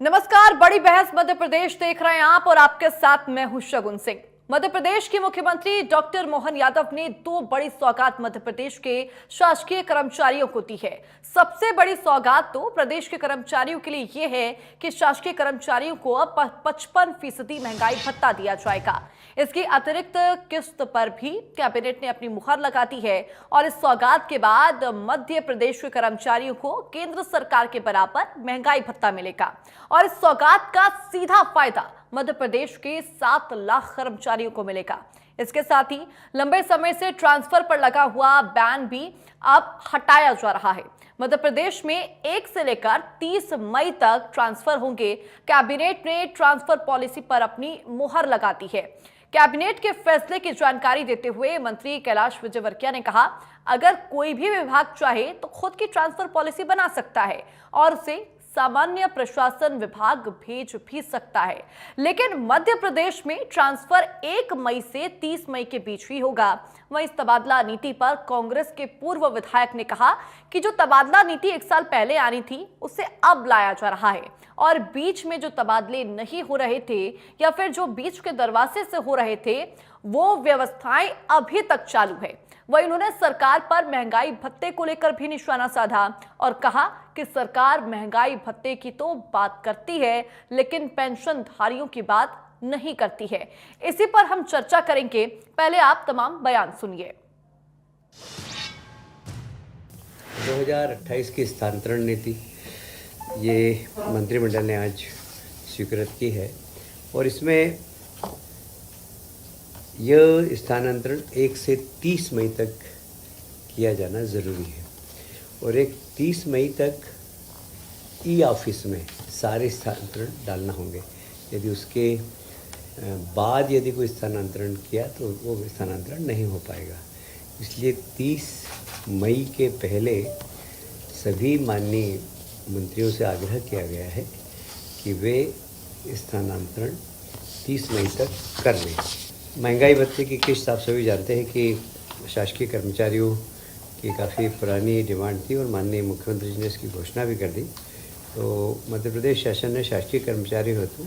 नमस्कार, बड़ी बहस मध्य प्रदेश देख रहे हैं आप और आपके साथ मैं हूं शगुन सिंह। मध्य प्रदेश के मुख्यमंत्री डॉक्टर मोहन यादव ने दो बड़ी सौगात मध्य प्रदेश के शासकीय कर्मचारियों को दी है। सबसे बड़ी सौगात तो प्रदेश के कर्मचारियों के लिए यह है कि शासकीय कर्मचारियों को अब 55% महंगाई भत्ता दिया जाएगा। इसकी अतिरिक्त किस्त पर भी कैबिनेट ने अपनी मुहर लगा दी है और इस सौगात के बाद मध्य प्रदेश के कर्मचारियों को केंद्र सरकार के बराबर महंगाई भत्ता मिलेगा और इस सौगात का सीधा फायदा मध्य प्रदेश के 7 लाख कर्मचारियों को मिलेगा। इसके साथ ही लंबे समय से ट्रांसफर पर लगा हुआ बैन भी अब हटाया जा रहा है। मध्य प्रदेश में 1 से लेकर 30 मई तक ट्रांसफर होंगे। कैबिनेट ने ट्रांसफर पॉलिसी पर अपनी मुहर लगा दी है। कैबिनेट के फैसले की जानकारी देते हुए मंत्री कैलाश विजयवर्गीय ने कहा, अगर कोई भी विभाग चाहे तो खुद की ट्रांसफर पॉलिसी बना सकता है और उसे सामान्य प्रशासन विभाग भेज भी सकता है, लेकिन मध्य प्रदेश में ट्रांसफर 1 मई से 30 मई के बीच ही होगा। वहीं इस तबादला नीति पर कांग्रेस के पूर्व विधायक ने कहा कि जो तबादला नीति 1 साल पहले आनी थी उसे अब लाया जा रहा है और बीच में जो तबादले नहीं हो रहे थे या फिर जो बीच के दरवाजे से हो रहे थे वो व्यवस्थाएं अभी तक चालू है। वहीं उन्होंने सरकार पर महंगाई भत्ते को लेकर भी निशाना साधा और कहा कि सरकार महंगाई भत्ते की तो बात करती है लेकिन पेंशनधारियों की बात नहीं करती है। इसी पर हम चर्चा करेंगे। पहले आप तमाम बयान सुनिए। 2028 की स्थानांतरण नीति ये मंत्रिमंडल ने आज स्वीकृत की है और इसमें यह स्थानांतरण 1 से 30 मई तक किया जाना ज़रूरी है और 30 मई तक ई ऑफिस में सारे स्थानांतरण डालना होंगे। यदि उसके बाद यदि कोई स्थानांतरण किया तो वो स्थानांतरण नहीं हो पाएगा। इसलिए 30 मई के पहले सभी माननीय मंत्रियों से आग्रह किया गया है कि वे स्थानांतरण 30 मई तक कर लें। महंगाई भत्ते की किस्त आप सभी जानते हैं कि शासकीय कर्मचारियों की काफ़ी पुरानी डिमांड थी और माननीय मुख्यमंत्री जी ने इसकी घोषणा भी कर दी। तो मध्य प्रदेश शासन ने शासकीय कर्मचारी हेतु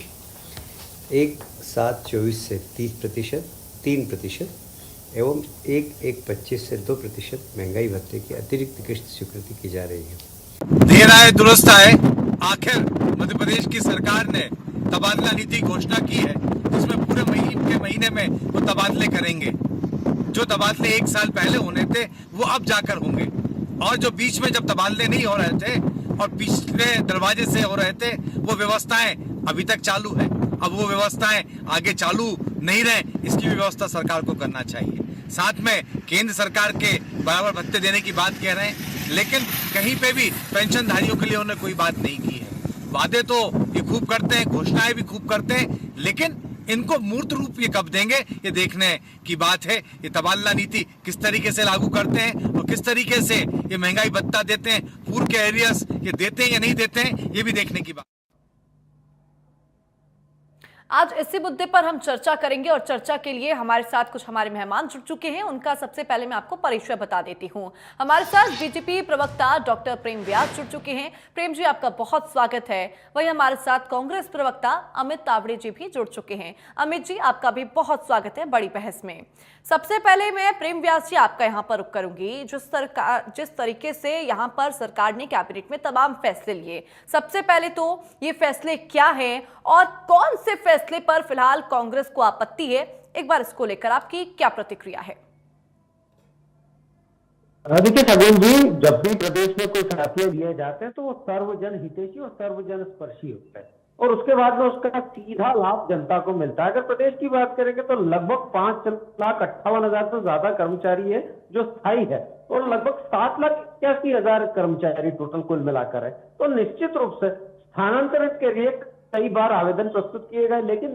1/7/24 से 30%, 3% एवं 1/1/25 से 2% महंगाई भत्ते की अतिरिक्त किस्त स्वीकृति की जा रही है। देर आए दुरुस्त आए, आखिर मध्य प्रदेश की सरकार ने तबादला नीति घोषणा की है जिसमें पूरे महीने में वो तबादले करेंगे। जो तबादले 1 साल पहले होने थे वो अब जाकर होंगे और जो बीच में जब तबादले नहीं हो रहे थे और पिछले दरवाजे से हो रहे थे वो व्यवस्थाएं अभी तक चालू है। अब वो व्यवस्थाएं आगे चालू नहीं रहे, इसकी व्यवस्था सरकार को करना चाहिए। साथ में केंद्र सरकार के बराबर भत्ते देने की बात कह रहे हैं, लेकिन कहीं पे भी पेंशनधारियों के लिए उन्होंने कोई बात नहीं की है। वादे तो ये खूब करते हैं, घोषणाएं भी खूब करते हैं, लेकिन इनको मूर्त रूप ये कब देंगे ये देखने की बात है। ये तबादला नीति किस तरीके से लागू करते हैं और किस तरीके से ये महंगाई भत्ता देते हैं, पूर्व के एरियर्स ये देते हैं या नहीं देते हैं, ये भी देखने की बात। आज इसी मुद्दे पर हम चर्चा करेंगे और चर्चा के लिए हमारे साथ कुछ हमारे मेहमान जुड़ चुके हैं। उनका सबसे पहले मैं आपको परिचय बता देती हूं। हमारे साथ बीजेपी प्रवक्ता डॉक्टर प्रेम व्यास जुड़ चुके हैं। प्रेम जी, आपका बहुत स्वागत है। वहीं हमारे साथ कांग्रेस प्रवक्ता अमित तावड़े जी भी जुड़ चुके हैं। अमित जी, आपका भी बहुत स्वागत है बड़ी बहस में। सबसे पहले मैं प्रेम व्यास जी आपका यहाँ पर रुक करूंगी। जिस तरीके से यहाँ पर सरकार ने कैबिनेट में तमाम फैसले लिए, सबसे पहले तो ये फैसले क्या है और कौन से फैसले पर फिलहाल कांग्रेस को आपत्ति है, एक बार इसको लेकर आपकी क्या प्रतिक्रिया है? देखिए शगुन जी, जब भी प्रदेश में कोई फैसले लिए जाते हैं तो वो सर्वजन हितैषी और सर्वजन स्पर्शी होता है और उसके बाद में उसका सीधा लाभ जनता को मिलता है। अगर प्रदेश की बात करेंगे तो लगभग 5,58,000 से ज्यादा कर्मचारी है जो स्थायी है और लगभग 7,81,000 कर्मचारी टोटल कुल मिलाकर है। तो निश्चित रूप से स्थानांतरण के लिए कई बार आवेदन प्रस्तुत किए गए, लेकिन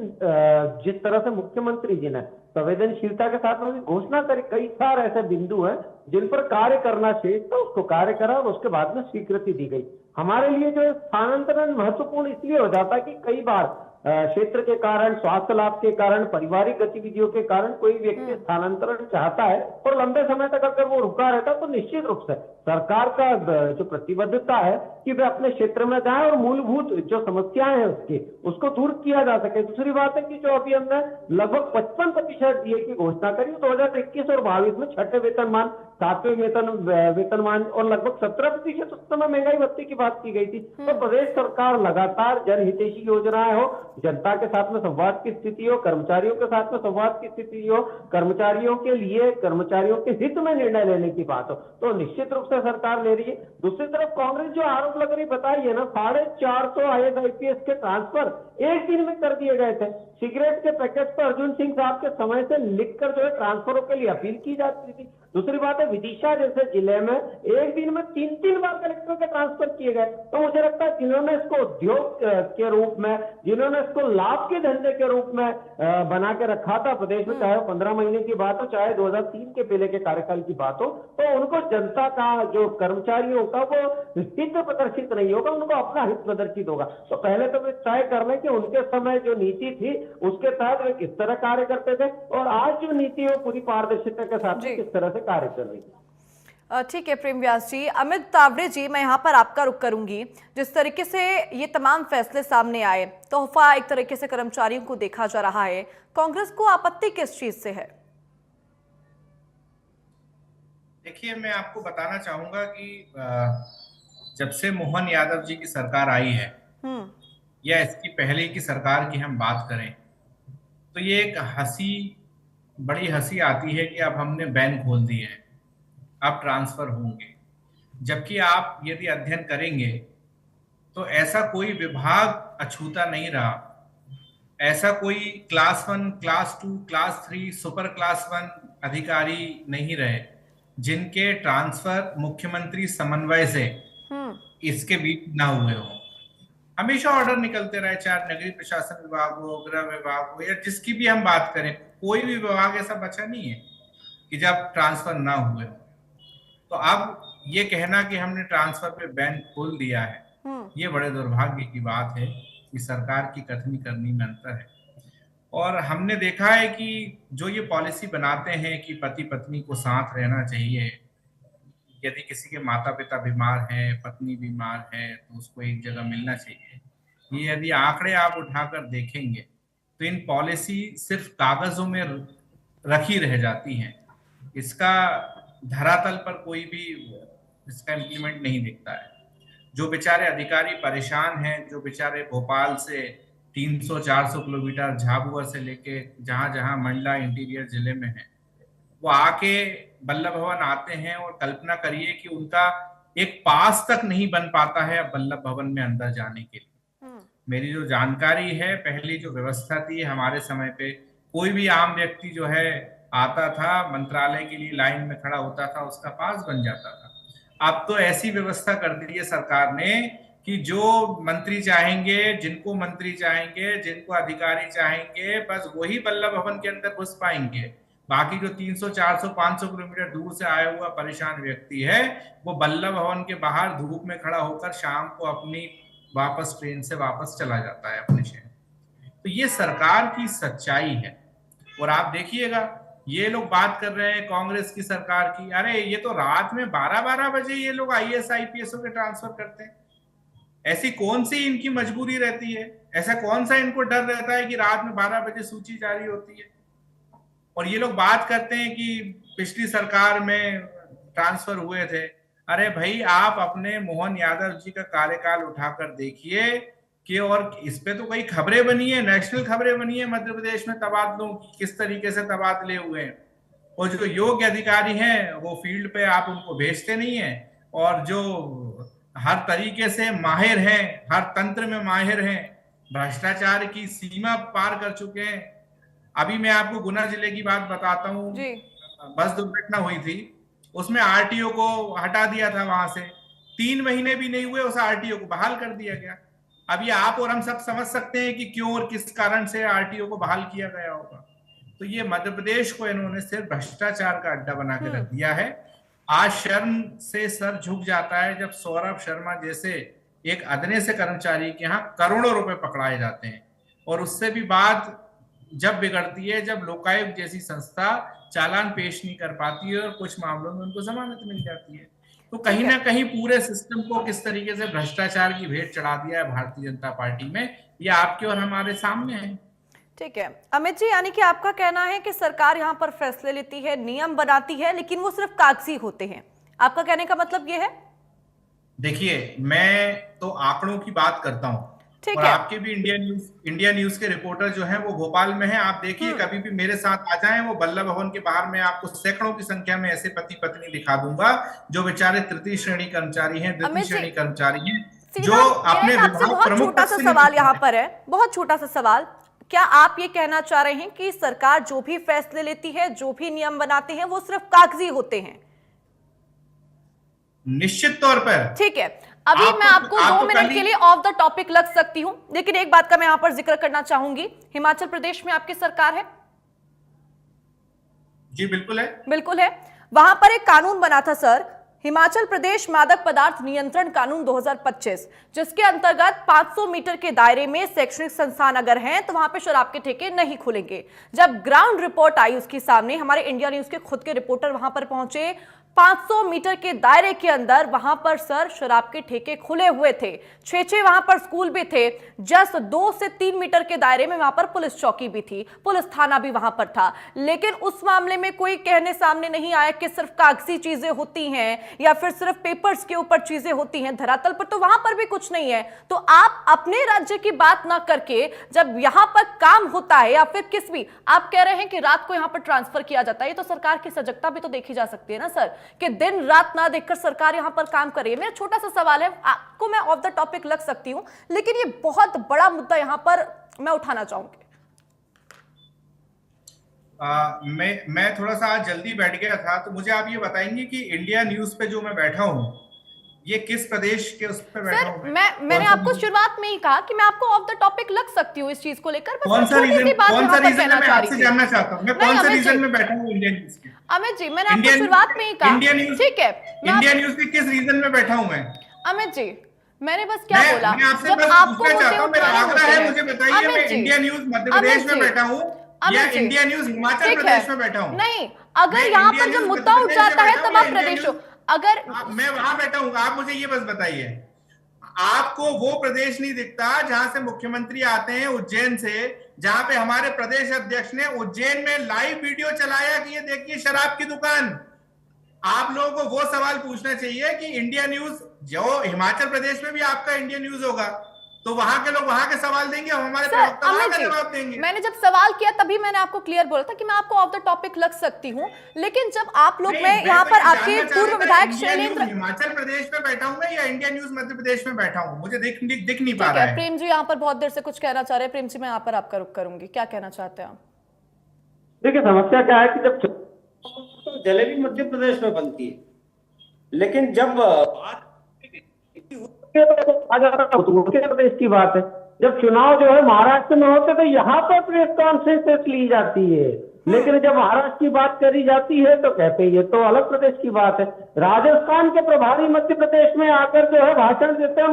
जिस तरह से मुख्यमंत्री जी ने संवेदनशीलता के साथ उनकी घोषणा करी, कई सारे ऐसे बिंदु हैं जिन पर कार्य करना चाहिए तो उसको कार्य करा और उसके बाद में स्वीकृति दी गई। हमारे लिए जो स्थानांतरण महत्वपूर्ण इसलिए हो जाता है कि कई बार क्षेत्र के कारण, स्वास्थ्य लाभ के कारण, पारिवारिक गतिविधियों के कारण कोई व्यक्ति स्थानांतरण चाहता है और लंबे समय तक अगर वो रुका रहता है तो निश्चित रूप से सरकार का जो प्रतिबद्धता है कि वे अपने क्षेत्र में जाए और मूलभूत जो समस्याएं हैं उसको दूर किया जा सके। दूसरी बात है कि जो अभी हमने लगभग 55% डीए की घोषणा करी 2021 और 22 में छठे वेतनमान, सातवें वेतनमान और लगभग 17% उस समय महंगाई भत्ते की बात की गई थी। तो प्रदेश सरकार लगातार जनहितैषी योजनाएं हो, जनता के साथ में संवाद की स्थिति हो, कर्मचारियों के साथ में संवाद की स्थिति हो, कर्मचारियों के लिए, कर्मचारियों के हित में निर्णय लेने की बात हो, तो निश्चित रूप से सरकार ले रही है। दूसरी तरफ कांग्रेस जो आरोप लग रही बताई है ना, 450 IAS IPS के ट्रांसफर एक दिन में कर दिए गए थे। सिगरेट के पैकेट पर अर्जुन सिंह साहब के समय से लिखकर जो है ट्रांसफरों के लिए अपील की जाती थी। दूसरी बात है, विदिशा जैसे जिले में एक दिन में 3-3 बार कलेक्टर के ट्रांसफर किए गए। तो मुझे लगता है जिन्होंने इसको उद्योग के रूप में, जिन्होंने इसको लाभ के धंधे के रूप में बना के रखा था प्रदेश में, चाहे 15 महीने की बात हो, चाहे 2003 के पहले के कार्यकाल की बात हो, तो उनको जनता का, जो कर्मचारियों का वो हित प्रदर्शित नहीं होगा, उनको अपना हित प्रदर्शित होगा। तो पहले तो वे तय कर लें कि उनके समय जो नीति थी उसके तहत वे किस तरह कार्य करते थे और आज जो नीति है वो पूरी पारदर्शिता के साथ किस तरह से कार्य कर रही है। ठीक है प्रेम व्यास जी। अमित तावड़े जी, मैं यहाँ पर आपका रुख करूंगी। जिस तरीके से ये तमाम फैसले सामने आए, तोहफा एक तरीके से कर्मचारियों को देखा जा रहा है, कांग्रेस को आपत्ति किस चीज से है? देखिए, मैं आपको बताना चाहूंगा कि जब से मोहन यादव जी की सरकार आई है या इसकी पहले की सरकार की हम बात करें, तो ये एक बड़ी हंसी आती है कि अब हमने बैंक खोल दिए हैं, अब ट्रांसफर होंगे। जबकि आप यदि अध्ययन करेंगे तो ऐसा कोई विभाग अछूता नहीं रहा, ऐसा कोई class 1, class 2, class 3, super class 1 अधिकारी नहीं रहे जिनके ट्रांसफर मुख्यमंत्री समन्वय से इसके बीच ना हुए हो। हमेशा ऑर्डर निकलते रहे, चाहे नगरीय प्रशासन विभाग हो, गृह विभाग हो, या जिसकी भी हम बात करें, कोई भी विभाग ऐसा बचा नहीं है कि जब ट्रांसफर ना हुए हो। तो अब ये कहना कि हमने ट्रांसफर पे बैंक खोल दिया है, ये बड़े दुर्भाग्य की बात है कि सरकार की कथनी करनी में अंतर है। और हमने देखा है कि जो ये पॉलिसी बनाते हैं कि पति पत्नी को साथ रहना चाहिए, यदि किसी के माता पिता बीमार हैं, पत्नी बीमार है, तो उसको एक जगह मिलना चाहिए, ये यदि आंकड़े आप उठाकर देखेंगे तो इन पॉलिसी सिर्फ कागजों में रखी रह जाती हैं। इसका धरातल पर कोई भी इसका इम्प्लीमेंट नहीं दिखता है। जो बेचारे अधिकारी परेशान हैं, जो बेचारे भोपाल से 300-400 किलोमीटर झाबुआ से लेके जहां जहां मंडला इंटीरियर जिले में है, वो आके बल्लभ भवन आते हैं और कल्पना करिए कि उनका एक पास तक नहीं बन पाता है अब बल्लभ भवन में अंदर जाने के लिए। मेरी जो जानकारी है, पहली जो व्यवस्था थी हमारे समय पे, कोई भी आम व्यक्ति जो है आता था, मंत्रालय के लिए लाइन में खड़ा होता था, उसका पास बन जाता था। अब तो ऐसी व्यवस्था कर दी है सरकार ने कि जो मंत्री चाहेंगे, जिनको मंत्री चाहेंगे, जिनको अधिकारी चाहेंगे, बस वही बल्लभ भवन के अंदर घुस पाएंगे। बाकी जो 300, 400, 500 किलोमीटर दूर से आया हुआ परेशान व्यक्ति है, वो बल्लभ भवन के बाहर धूप में खड़ा होकर शाम को अपनी वापस ट्रेन से वापस चला जाता है अपने शहर। तो ये सरकार की सच्चाई है। और आप देखिएगा, ये लोग बात कर रहे हैं कांग्रेस की सरकार की, अरे ये तो रात में 12-12 बजे ये लोग IAS IPS के ट्रांसफर करते हैं। ऐसी कौन सी इनकी मजबूरी रहती है, ऐसा कौन सा इनको डर रहता है कि रात में 12 बजे सूची जारी होती है। और ये लोग बात करते हैं कि पिछली सरकार में ट्रांसफर हुए थे। अरे भाई, आप अपने मोहन यादव जी का कार्यकाल उठाकर देखिए कि, और इस पे तो कई खबरें बनी है, नेशनल खबरें बनी है मध्य प्रदेश में तबादलों की, किस तरीके से तबादले हुए हैं। और जो योग्य अधिकारी हैं वो फील्ड पे आप उनको भेजते नहीं है, और जो हर तरीके से माहिर हैं, हर तंत्र में माहिर हैं, भ्रष्टाचार की सीमा पार कर चुके हैं। अभी मैं आपको गुना जिले की बात बताता हूँ, बस दुर्घटना हुई थी, उसमें RTO को हटा दिया था वहां से, 3 महीने भी नहीं हुए उस RTO को बहाल कर दिया गया। अब ये आप और हम सब समझ सकते हैं कि क्यों और किस कारण से RTO को बहाल किया गया होगा। तो ये मध्य प्रदेश को इन्होंने सिर्फ भ्रष्टाचार का अड्डा बना के रख दिया है। आज शर्म से सर झुक जाता है जब सौरभ शर्मा जैसे एक अदने से कर्मचारी के यहाँ करोड़ों रुपए पकड़ाए जाते हैं। और उससे भी बात जब बिगड़ती है जब लोकायुक्त जैसी संस्था चालान पेश नहीं कर पाती है और कुछ मामलों में उनको जमानत मिल जाती है। तो कहीं ना कहीं पूरे सिस्टम को किस तरीके से भ्रष्टाचार की भेंट चढ़ा दिया है भारतीय जनता पार्टी में, ये आपके और हमारे सामने है। ठीक है अमित जी, यानी कि आपका कहना है कि सरकार यहाँ पर फैसले लेती है, नियम बनाती है, लेकिन वो सिर्फ कागजी होते हैं। आपका कहने का मतलब ये है? देखिए, मैं तो आंकड़ों की बात करता हूँ और आपके भी इंडिया न्यूज के रिपोर्टर जो हैं वो भोपाल में हैं। आप देखिए, कभी भी मेरे साथ आ जाएं, वो बल्लभ भवन के बाहर में आपको सैकड़ों की संख्या में ऐसे पति पत्नी दिखा दूंगा जो बेचारे तृतीय श्रेणी कर्मचारी हैं, द्वितीय श्रेणी कर्मचारी हैं, जो अपने विभाग प्रमुख। छोटा सा सवाल यहाँ पर है, बहुत छोटा सा सवाल। क्या आप ये कहना चाह रहे हैं कि सरकार जो भी फैसले लेती है, जो भी नियम बनाते हैं, वो सिर्फ कागजी होते हैं? निश्चित तौर पर। ठीक है, अभी मैं आपको 2 मिनट के लिए ऑफ द टॉपिक लग सकती हूं, लेकिन एक बात का मैं यहां पर जिक्र करना चाहूंगी। हिमाचल प्रदेश में आपकी सरकार है? जी बिल्कुल है। बिल्कुल है। वहां पर एक कानून बना था सर, हिमाचल प्रदेश मादक पदार्थ नियंत्रण कानून 2025, जिसके अंतर्गत 500 मीटर के दायरे में शैक्षणिक संस्थान अगर हैं तो वहां पे शराब के ठेके नहीं खुलेंगे। जब ग्राउंड रिपोर्ट आई उसके सामने, हमारे इंडिया न्यूज के खुद के रिपोर्टर वहां पर पहुंचे, 500 मीटर के दायरे के अंदर वहां पर सर शराब के ठेके खुले हुए थे। 6 वहां पर स्कूल भी थे। जस्ट 2 से 3 मीटर के दायरे में वहां पर पुलिस चौकी भी थी, पुलिस थाना भी वहां पर था। लेकिन उस मामले में कोई कहने सामने नहीं आया कि सिर्फ कागजी चीजें होती हैं या फिर सिर्फ पेपर्स के ऊपर चीजें होती हैं, धरातल पर तो वहां पर भी कुछ नहीं है। तो आप अपने राज्य की बात ना करके जब यहां पर काम होता है या फिर किस भी, आप कह रहे हैं कि रात को यहां पर ट्रांसफर किया जाता है, ये तो सरकार की सजगता भी तो देखी जा सकती है ना सर, कि दिन रात ना देखकर सरकार यहां पर काम कर रही है। मेरा छोटा सा सवाल है, आपको मैं ऑफ द टॉपिक लग सकती हूं, लेकिन ये बहुत बड़ा मुद्दा यहां पर मैं उठाना चाहूंगी। मैं थोड़ा सा आज जल्दी बैठ गया था, तो मुझे आप ये बताएंगे कि इंडिया न्यूज पे जो मैं बैठा हूँ, ये किस प्रदेश के उस पे बैठा हूँ? मैंने आपको शुरुआत में ही कहा कि मैं आपको ऑफ द टॉपिक लग सकती हूँ इस चीज को लेकर। कौन सा रीजन मैं आपसे जानना चाहता हूँ, मैं कौन सा रीजन में बैठा हूँ इंडिया न्यूज के? अमित जी, मैंने आपको शुरुआत में ही कहा, ठीक है, इंडिया न्यूज के किस रीजन में बैठा हूँ मैं? अमित जी, मैंने बस क्या बोला, जब आपको मेरा आग्रह है, मुझे बताइए, मैं इंडिया न्यूज मध्य प्रदेश में बैठा हूँ या इंडिया न्यूज हिमाचल प्रदेश में बैठा हूँ? नहीं, अगर यहाँ पर जब मुद्दा उठ जाता है तब आप प्रदेश हो, अगर मैं वहां बैठा हूँ, आप मुझे ये बस बताइए, आपको वो प्रदेश नहीं दिखता जहां से मुख्यमंत्री आते हैं, उज्जैन से, जहां पे हमारे प्रदेश अध्यक्ष ने उज्जैन में लाइव वीडियो चलाया कि ये देखिए शराब की दुकान। आप लोगों को वो सवाल पूछना चाहिए कि इंडिया न्यूज, जो हिमाचल प्रदेश में भी आपका इंडिया न्यूज होगा, तो वहां के लोग वहां के सवाल देंगे, हम हमारे प्रवक्ता वहां का जवाब देंगे। मैंने जब सवाल किया तभी मैंने आपको क्लियर बोला था कि मैं आपको ऑफ द टॉपिक लग सकती हूँ, लेकिन जब आप लोग, मैं यहाँ पर आपके पूर्व विधायक शैलेंद्र, हिमाचल प्रदेश में बैठा हूँ मैं या इंडिया न्यूज मध्य प्रदेश में बैठा हूँ, मुझे दिख नहीं पा रहा है। प्रेम जी यहाँ पर बहुत देर से कुछ कहना चाह रहे हैं। प्रेम जी, मैं यहाँ पर आपका रुख करूंगी, क्या कहना चाहते हैं आप? देखिए, समस्या क्या है कि जब तो जलेबी मध्य प्रदेश में बनती है, लेकिन जब उत्तर प्रदेश की बात है, जब चुनाव जो है महाराष्ट्र में होते तो यहाँ पर प्रेस कॉन्फ्रेंस ली जाती है, लेकिन जब महाराष्ट्र की बात करी जाती है तो कहते हैं ये तो अलग प्रदेश की बात है। राजस्थान के प्रभारी मध्य प्रदेश में आकर जो है भाषण देते हैं,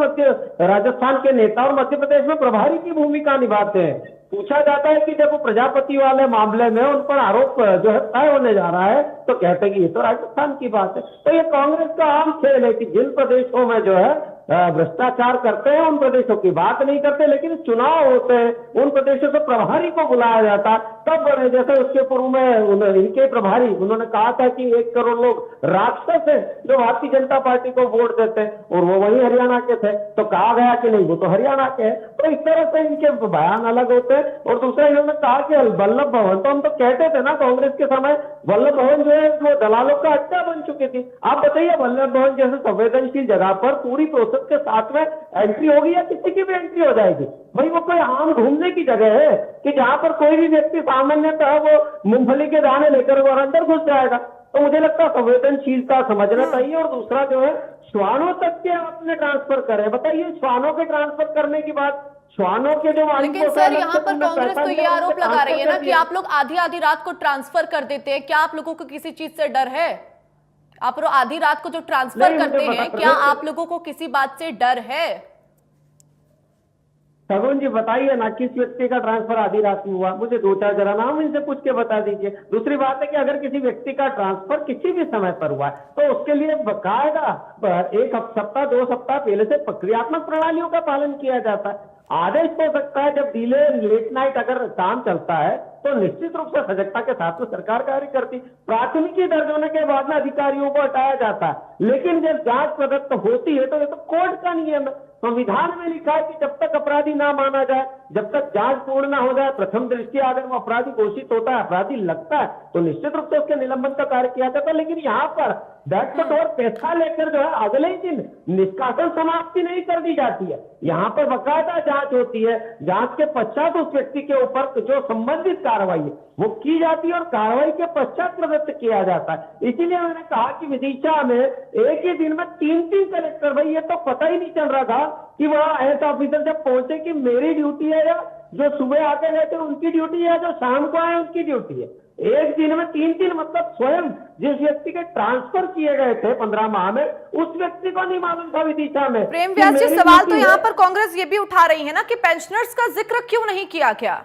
राजस्थान के नेता, और मध्य प्रदेश में प्रभारी की भूमिका निभाते हैं। पूछा जाता है कि जब वो प्रजापति वाले मामले में उन पर आरोप जो है तय होने जा रहा है तो कहते हैं कि ये तो राजस्थान की बात है। तो ये कांग्रेस का आम खेल है कि जिन प्रदेशों में जो है भ्रष्टाचार करते हैं उन प्रदेशों की बात नहीं करते, लेकिन चुनाव होते हैं उन प्रदेशों से प्रभारी को बुलाया जाता। तब बड़े, जैसे उसके पूर्व में इनके प्रभारी, उन्होंने कहा था कि 1 करोड़ लोग राक्षस है जो भारतीय जनता पार्टी को वोट देते हैं, और वो वही हरियाणा के थे, तो कहा गया कि नहीं वो तो हरियाणा के हैं। तो इस तरह से इनके बयान अलग होते हैं। और दूसरा इन्होंने कहा कि वल्लभ भवन, तो हम तो कहते थे ना कांग्रेस के समय, वल्लभ भवन जो है वो दलालों का अड्डा बन चुकी थी। आप बताइए, वल्लभ भवन जैसे संवेदनशील जगह पर पूरी प्रोसेस के साथ में एंट्री होगी या किसी की भी एंट्री हो जाएगी? भाई वो कोई आम घूमने की जगह है कि जहां पर कोई भी व्यक्ति सामान्यतः वो मूंगफली के दाने लेकर वो अंदर घुस जाएगा? तो मुझे लगता है संवेदनशीलता समझना चाहिए। और दूसरा जो है, श्वानों तक के आपने ट्रांसफर करे, बताइए श्वानों के ट्रांसफर करने की बात, श्वानों के जो, लेकिन सर यहाँ पर कांग्रेस तो ये आरोप लगा रही है ना कि आप लोग आधी रात को ट्रांसफर कर देते हैं। क्या आप लोगों को किसी चीज से डर है? आप लोग आधी रात को जो ट्रांसफर करते हैं, क्या आप लोगों को किसी बात से डर है? शगुन जी बताइए ना, किस व्यक्ति का ट्रांसफर आधी रात में हुआ? मुझे 2-4 जरा नाम इनसे पूछ के बता दीजिए। दूसरी बात है कि अगर किसी व्यक्ति का ट्रांसफर किसी भी समय पर हुआ है तो उसके लिए बकायदा 1 सप्ताह 2 सप्ताह पहले से प्रक्रियात्मक प्रणालियों का पालन किया जाता है। आदेश हो सकता है, जब डिले लेट नाइट अगर काम चलता है तो निश्चित रूप से सजगता के साथ में सरकार कार्य करती। प्राथमिकी दर्ज होने के बाद में अधिकारियों को हटाया जाता है, लेकिन जब जांच प्रदत्त होती है तो ये तो कोर्ट का नियम है। संविधान में लिखा है कि जब तक अपराधी ना माना जाए, जब तक जांच पूर्ण ना हो जाए, प्रथम दृष्टया अगर वो अपराधी घोषित होता है, अपराधी लगता है, तो निश्चित रूप से उसके निलंबन का कार्य किया जाता है। लेकिन यहाँ पर दैट और पैसा लेकर जो है अगले ही दिन निष्कासन समाप्ति नहीं कर दी जाती है। यहाँ पर बकायदा जांच होती है। जांच के पश्चात उस व्यक्ति के ऊपर जो संबंधित कार्रवाई है वो की जाती है और कार्रवाई के पश्चात प्रदत्त किया जाता है। इसीलिए मैंने कहा कि विदिशा में एक ही दिन में 3-3 कलेक्टर, भाई ये तो पता ही नहीं चल रहा था कि वहां एस ऑफिसर जब पहुंचे कि मेरी ड्यूटी है या जो सुबह आके गए थे उनकी ड्यूटी है, जो शाम को आए उनकी ड्यूटी है। एक दिन में 3-3, मतलब स्वयं जिस व्यक्ति के ट्रांसफर किए गए थे 15 माह में, उस व्यक्ति को नहीं मालूम था विदिशा में। प्रेम व्यास जी, सवाल तो यहाँ पर कांग्रेस ये भी उठा रही है ना कि पेंशनर्स का जिक्र क्यों नहीं किया गया?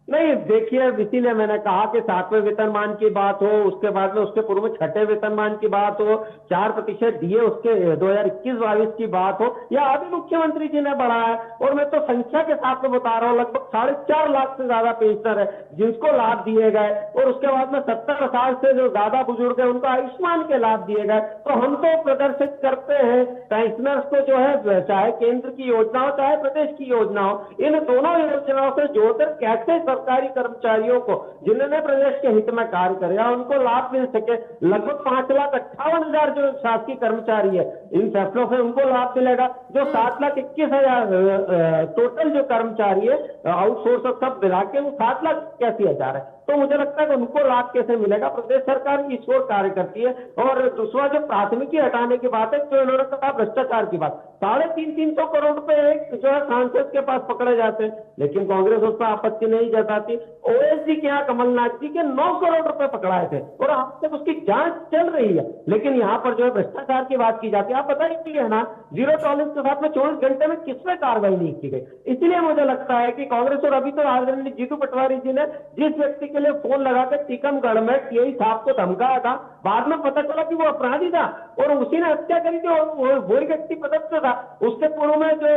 नहीं, देखिए, इसीलिए मैंने कहा कि 7वें वेतनमान की बात हो, उसके बाद में उसके पूर्व में 6ठे वेतनमान की बात हो, 4% दिए उसके 2021-22 की बात हो, या अभी मुख्यमंत्री जी ने बढ़ाया। और मैं तो संख्या के साथ में बता रहा हूँ, लगभग 4.5 लाख से ज्यादा पेंशनर है जिनको लाभ दिए गए। और उसके बाद में 70 साल से जो ज्यादा बुजुर्ग है उनको आयुष्मान के लाभ दिए गए। तो हम तो प्रदर्शित करते हैं पेंशनर्स को जो है, चाहे केंद्र की योजना हो चाहे प्रदेश की योजना हो, इन दोनों योजनाओं से जोड़कर कैसे सरकारी कर्मचारियों को जिन्होंने प्रदेश के हित में कार्य किया उनको लाभ मिल सके। लगभग 5,58,000 जो शासकीय कर्मचारी है, इन फैसलों से उनको लाभ मिलेगा। जो 7,21,000 टोटल जो कर्मचारी है आउटसोर्स सब मिला के वो 7,81,000 है। तो मुझे लगता है कि उनको लाभ कैसे मिलेगा? प्रदेश सरकार इस ओर कार्य करती है। और दूसरा जो प्राथमिकी हटाने की बात है, जो इन्होंने कहा भ्रष्टाचार की बात, 350 करोड़ रुपए जो है सांसद के पास पकड़े जाते हैं, लेकिन कांग्रेस उस पर आपत्ति नहीं जताती। ओएसडी के यहाँ कमलनाथ जी के 9 करोड़ रुपए पकड़ाए थे और अब तक उसकी जांच चल रही है, लेकिन यहाँ पर जो है भ्रष्टाचार की बात की जाती है। आप बताइए ना, जीरो टॉलरेंस के साथ में 24 घंटे में किस पे कार्रवाई नहीं की गई? इसलिए मुझे लगता है कि कांग्रेस, और अभी तो आदरणीय जीतू पटवारी जी ने जिस व्यक्ति के लिए फोन लगाकर टीकमगढ़ में टीआई साहब को धमकाया था, बाद में पता चला कि वो अपराधी था और उसी ने हत्या करी थी और वही व्यक्ति पदस्थ था। उसके पूर्व में जो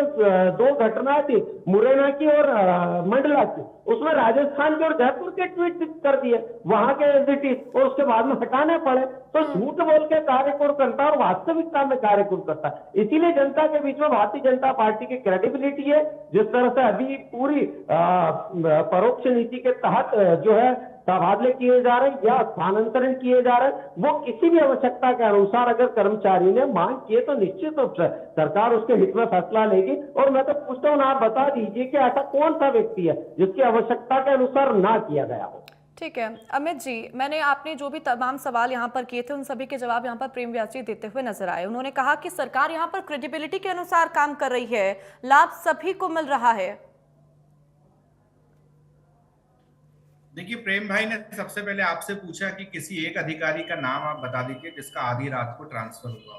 2 घटनाएं थी, मुरैना की और मंडला की, उसमें राजस्थान के और जयपुर के ट्वीट कर दिए वहां के एसडीटी, और उसके बाद में हटाने पड़े। तो झूठ बोल के कार्य करता और वास्तविकता में कार्य करता। इसीलिए जनता के बीच में भारतीय जनता पार्टी की क्रेडिबिलिटी है। जिस तरह से अभी पूरी परोक्ष नीति के तहत जो है तबादले किए जा रहे हैं या स्थानांतरण किए जा रहे हैं, वो किसी भी आवश्यकता के अनुसार अगर कर्मचारी ने मांग किए तो निश्चित रूप से सरकार उसके हित में फैसला लेगी। और मैं तो पूछता हूँ, आप बता दीजिए कि ऐसा कौन सा व्यक्ति है जिसकी आवश्यकता के अनुसार ना किया गया हो। ठीक है अमित जी, मैंने आपने जो भी तमाम सवाल यहाँ पर किए थे उन सभी के जवाब यहाँ पर प्रेम व्यास जी देते हुए नजर आए। उन्होंने कहा कि सरकार यहाँ पर क्रेडिबिलिटी के अनुसार काम कर रही है, लाभ सभी को मिल रहा है। देखिए, प्रेम भाई ने सबसे पहले आपसे पूछा कि किसी एक अधिकारी का नाम आप बता दीजिए जिसका आधी रात को ट्रांसफर हुआ।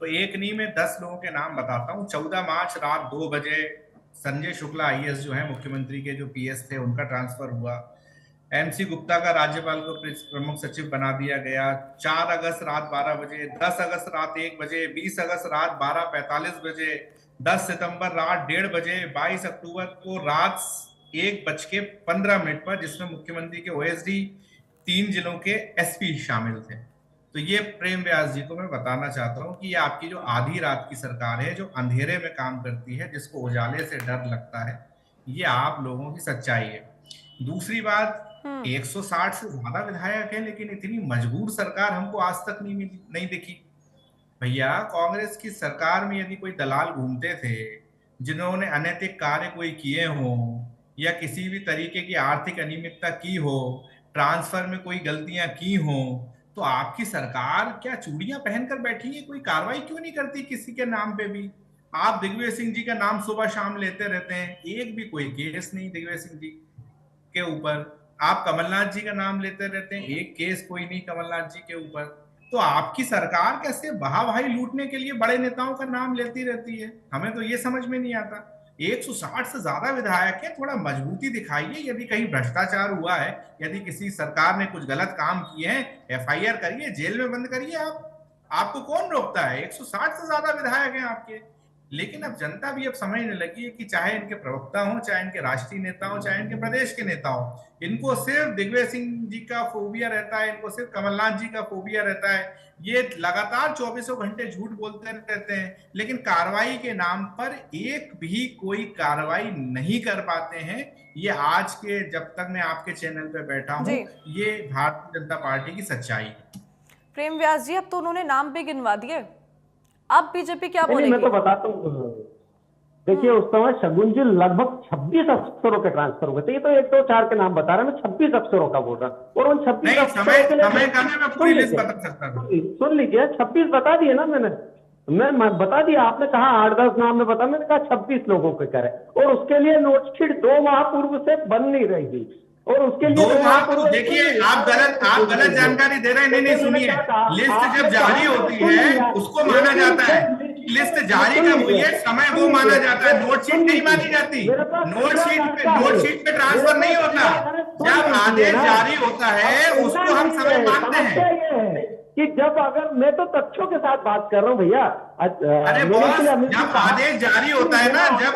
तो एक नहीं, मैं 10 लोगों के नाम बताता हूँ। 14 मार्च रात 2 बजे संजय शुक्ला आईएएस जो है मुख्यमंत्री के जो पीएस थे, उनका ट्रांसफर हुआ। एमसी गुप्ता का राज्यपाल को प्रमुख सचिव बना दिया गया। 4 अगस्त रात 12 बजे, 10 अगस्त रात 1 बजे, 20 अगस्त रात 12:45 बजे, 10 सितंबर रात 1:30 बजे, 22 अक्टूबर को रात 1:15 पर, जिसमें मुख्यमंत्री के ओएसडी 3 जिलों के एसपी शामिल थे। तो ये प्रेम व्यास जी को मैं बताना चाहता हूँ कि ये आपकी जो आधी रात की सरकार है, जो अंधेरे में काम करती है, जिसको उजाले से डर लगता है, ये आप लोगों की सच्चाई है। दूसरी बात, 160 से ज्यादा विधायक है, लेकिन इतनी मजबूर सरकार हमको आज तक नहीं दिखी। भैया, कांग्रेस की सरकार में यदि कोई दलाल घूमते थे जिन्होंने अनैतिक कार्य कोई किए हों या किसी भी तरीके की आर्थिक अनियमितता की हो, ट्रांसफर में कोई गलतियां की हों, तो आपकी सरकार क्या चूड़ियां पहनकर बैठी है? कोई कार्रवाई क्यों नहीं करती किसी के नाम पे भी? आप दिग्विजय सिंह जी का नाम सुबह शाम लेते रहते हैं, एक भी कोई केस नहीं दिग्विजय सिंह जी के ऊपर। आप कमलनाथ जी का नाम लेते रहते हैं, एक केस कोई नहीं कमलनाथ जी के ऊपर। तो आपकी सरकार कैसे वाहवाही लूटने के लिए बड़े नेताओं का नाम लेती रहती है, हमें तो ये समझ में नहीं आता। 160 से ज्यादा विधायक है, थोड़ा मजबूती दिखाइए। यदि कहीं भ्रष्टाचार हुआ है, यदि किसी सरकार ने कुछ गलत काम किए हैं, एफआईआर करिए, जेल में बंद करिए। आपको कौन रोकता है? 160 से ज्यादा विधायक हैं आपके। लेकिन अब जनता भी अब समझने लगी है कि चाहे इनके प्रवक्ता हों, चाहे इनके राष्ट्रीय नेता हों, चाहे इनके प्रदेश के नेता हों, इनको सिर्फ दिग्विजय सिंह जी का फोबिया रहता है, इनको सिर्फ कमलनाथ जी का फोबिया रहता है। ये लगातार 24 घंटे झूठ बोलते रहते हैं, लेकिन कार्रवाई के नाम पर एक भी कोई कार्रवाई नहीं कर पाते हैं। ये आज के, जब तक मैं आपके चैनल पे बैठा हूँ, ये भारतीय जनता पार्टी की सच्चाई है। प्रेम व्यास जी, अब तो उन्होंने नाम भी गिनवा दिए, अब बीजेपी क्या बोलेगी? मैं तो बताता हूँ, देखिए उस समय शगुन जी लगभग 26 अफसरों के ट्रांसफर हुए थे। ये तो 1 2 4 के नाम बता रहे हैं, मैं 26 अफसरों का बोल रहा हूँ। और उन 26 समय का मैं पूरी लिस्ट बता सकता था। सुन लीजिए, 26 बता दिए ना मैं बता दिया। आपने कहा 8-10 नाम में बता, मैंने कहा 26 लोगों के करे। और उसके लिए नोटशीट 2 माह पूर्व से बन नहीं रही थी। और उसके लिए 2 माह पूर्व, देखिए आप गलत जानकारी दे रहे हैं। नहीं सुनिए, लिस्ट जब जारी होती है उसको माना जाता है। लिस्ट जारी कब हुई है, समय वो माना जाता है, नोटशीट नहीं मानी जाती। नोटशीट पे ट्रांसफर नहीं होता। जब आदेश जारी होता है उसको हम समय मानते हैं। कि जब अगर मैं तो तथ्यों के साथ बात कर रहा हूँ भैया। अरे बॉस, जब आदेश जारी होता है ना, जब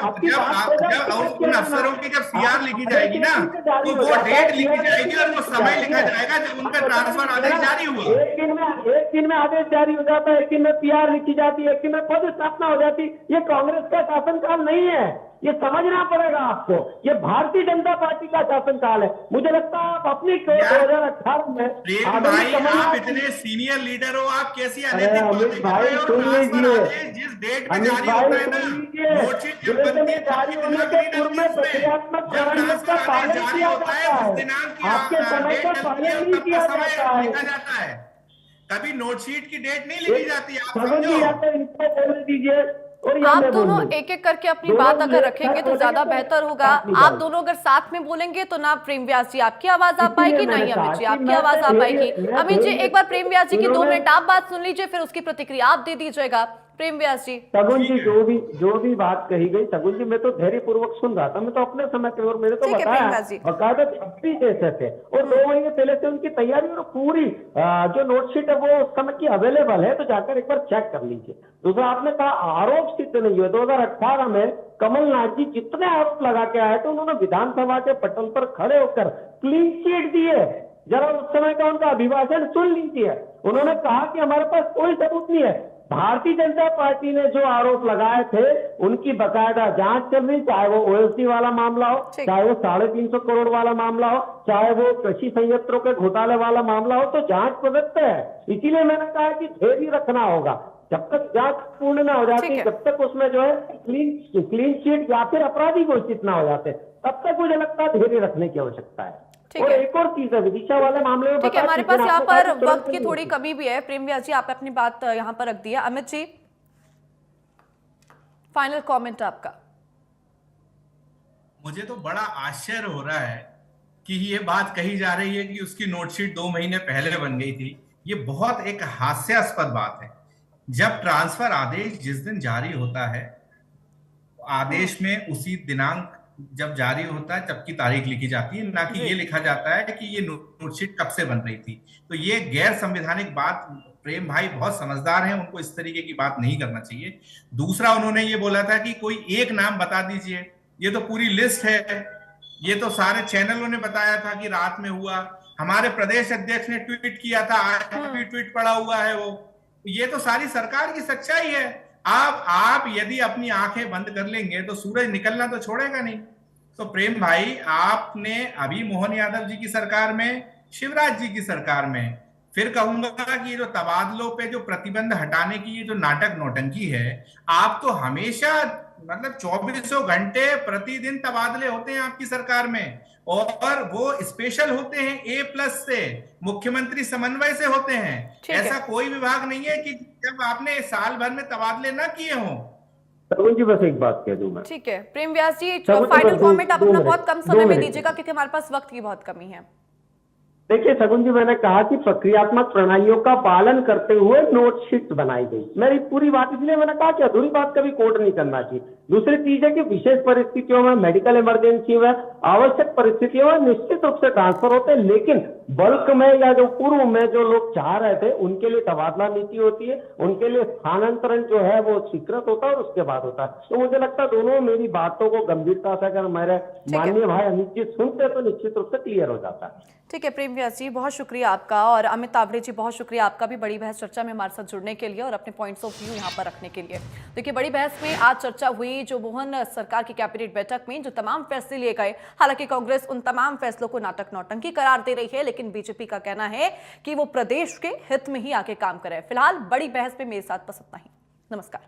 उन अफसरों की जब सीआर लिखी जाएगी ना, तो वो डेट लिखी जाएगी और वो समय लिखा जाएगा जब उनका ट्रांसफर आदेश जारी हुआ। एक दिन में आदेश जारी हो जाता है, एक दिन में पीआर लिखी जाती है, एक दिन में पद स्थापना हो जाती। ये कांग्रेस का शासनकाल नहीं है, ये समझना पड़ेगा आपको। ये भारतीय जनता पार्टी का शासनकाल है। मुझे लगता है आप अपनी 2018 में आप इतने सीनियर लीडर हो, आप कैसी अनैतिक बातें कर रहे हो? जिस डेट में जारी होता है ना, नोटशीट जब बनती है जारी होने के पूर्व में प्रक्रियात्मक प्रणाली का पालन किया जाता है। उस दिनांक की डेट पालन किया जाता है। कभी नोटशीट की डेट नहीं लिखी जाती। आप समझो, दीजिए। आप दोनों एक एक करके अपनी बात अगर रखेंगे तो ज्यादा बेहतर होगा। आप दोनों अगर साथ में बोलेंगे तो ना प्रेम व्यास जी आपकी आवाज आ पाएगी, ना ही अमित जी आपकी आवाज आ पाएगी। अमित जी, एक बार प्रेम व्यास जी की 2 मिनट आप बात सुन लीजिए, फिर उसकी प्रतिक्रिया आप दे दीजिएगा। प्रेम व्यास जी। शगुन जी, जो भी बात कही गई, शगुन जी मैं तो धैर्य पूर्वक सुन रहा था। मैं तो अपने समय पे, और मैंने तो बताया बकायदा 26 जैसे थे और 2 महीने पहले से उनकी तैयारी और पूरी जो नोटशीट है वो उस समय की अवेलेबल है, तो जाकर एक बार चेक कर लीजिए। दूसरा, आपने कहा आरोप सिद्ध नहीं हुए। 2018 में कमलनाथ जी जितने आरोप लगा के आए थे, उन्होंने विधानसभा के पटल पर खड़े होकर क्लीन चिट दिए। जरा उस समय का उनका अभिभाषण सुन लीजिए। उन्होंने कहा कि हमारे पास कोई सबूत नहीं है। भारतीय जनता पार्टी ने जो आरोप लगाए थे उनकी बकायदा जांच चल रही, चाहे वो ओएसडी वाला मामला हो, चाहे वो 350 करोड़ वाला मामला हो, चाहे वो कृषि संयंत्रों के घोटाले वाला मामला हो, तो जांच प्रवृत्त है। इसीलिए मैंने कहा कि धैर्य रखना होगा। जब तक जांच पूर्ण ना हो जाती, जब तक उसमें जो है क्लीन चिट या फिर अपराधी घोषित ना हो जाते, तब तक मुझे लगता है धैर्य रखने की आवश्यकता है। और एक और चीज है, विदिशा वाले मामले में ठीक है, हमारे पास यहाँ पर वक्त की थोड़ी कमी भी है। प्रेम व्यास जी, आप अपनी बात यहाँ पर रख दी है। अमित जी, फाइनल कमेंट आपका। मुझे तो बड़ा आश्चर्य हो रहा है कि ये बात कही जा रही है कि उसकी नोटशीट 2 महीने पहले बन गई थी। ये बहुत एक हास्यास्पद बात है। जब ट्रांसफर आदेश जिस दिन जारी होता है, आदेश में उसी दिनांक जब जारी होता है तब की तारीख लिखी जाती है, ना कि ये लिखा जाता है कि ये नोटशीट कब से बन रही थी। तो ये गैर संवैधानिक बात, प्रेम भाई बहुत समझदार हैं, उनको इस तरीके की बात नहीं करना चाहिए। दूसरा, उन्होंने ये बोला था कि कोई एक नाम बता दीजिए। ये तो पूरी लिस्ट है, ये तो सारे चैनलों ने बताया था कि रात में हुआ। हमारे प्रदेश अध्यक्ष ने ट्वीट किया था, आज भी ट्वीट पड़ा हुआ है वो। ये तो सारी सरकार की सच्चाई है। आप यदि अपनी आंखें बंद कर लेंगे तो सूरज निकलना तो छोड़ेगा नहीं। तो प्रेम भाई, आपने अभी मोहन यादव जी की सरकार में, शिवराज जी की सरकार में, फिर कहूंगा कि ये जो तबादलों पे जो प्रतिबंध हटाने की ये जो नाटक नौटंकी है, आप तो हमेशा मतलब 24 घंटे प्रतिदिन तबादले होते हैं आपकी सरकार में, और वो स्पेशल होते हैं A+ से, मुख्यमंत्री समन्वय से होते हैं। ऐसा कोई विभाग नहीं है कि जब आपने साल भर में तबादले ना किए हों। जी बस एक बात कह दूं मैं। ठीक है प्रेम व्यास जी, फाइनल कमेंट आप अपना बहुत कम समय में दीजिएगा क्योंकि हमारे पास वक्त की बहुत कमी है। देखिए शगुन जी, मैंने कहा कि प्रक्रियात्मक प्रणालियों का पालन करते हुए नोटशीट बनाई गई। मेरी पूरी बात इसलिए मैंने कहा कि अधूरी बात कभी कोर्ट नहीं करना चाहिए। दूसरी चीज है कि विशेष परिस्थितियों में, मेडिकल इमरजेंसी में, आवश्यक परिस्थितियों में निश्चित रूप से ट्रांसफर होते हैं, लेकिन बल्क में या जो पूर्व में जो लोग चाह रहे थे उनके लिए तबादला नीति होती है, उनके लिए स्थानांतरण जो है वो स्वीकृत होता है और उसके बाद होता है। तो मुझे लगता है दोनों मेरी बातों को गंभीरता से अगर मेरे माननीय भाई अमित जी सुनते तो निश्चित रूप से क्लियर हो जाता है। ठीक है प्रेम व्यास जी, बहुत शुक्रिया आपका, और अमित तावड़े जी बहुत शुक्रिया आपका भी बड़ी बहस चर्चा में हमारे साथ जुड़ने के लिए और अपने पॉइंट्स ऑफ व्यू यहाँ पर रखने के लिए। देखिए बड़ी बहस में आज चर्चा हुई जो मोहन सरकार की कैबिनेट बैठक में जो तमाम फैसले लिए गए। हालांकि कांग्रेस उन तमाम फैसलों को नाटक नौटंकी करार दे रही है, लेकिन बीजेपी का कहना है कि वो प्रदेश के हित में ही आके काम करे। फिलहाल बड़ी बहस में मेरे साथ बस इतना ही। नमस्कार।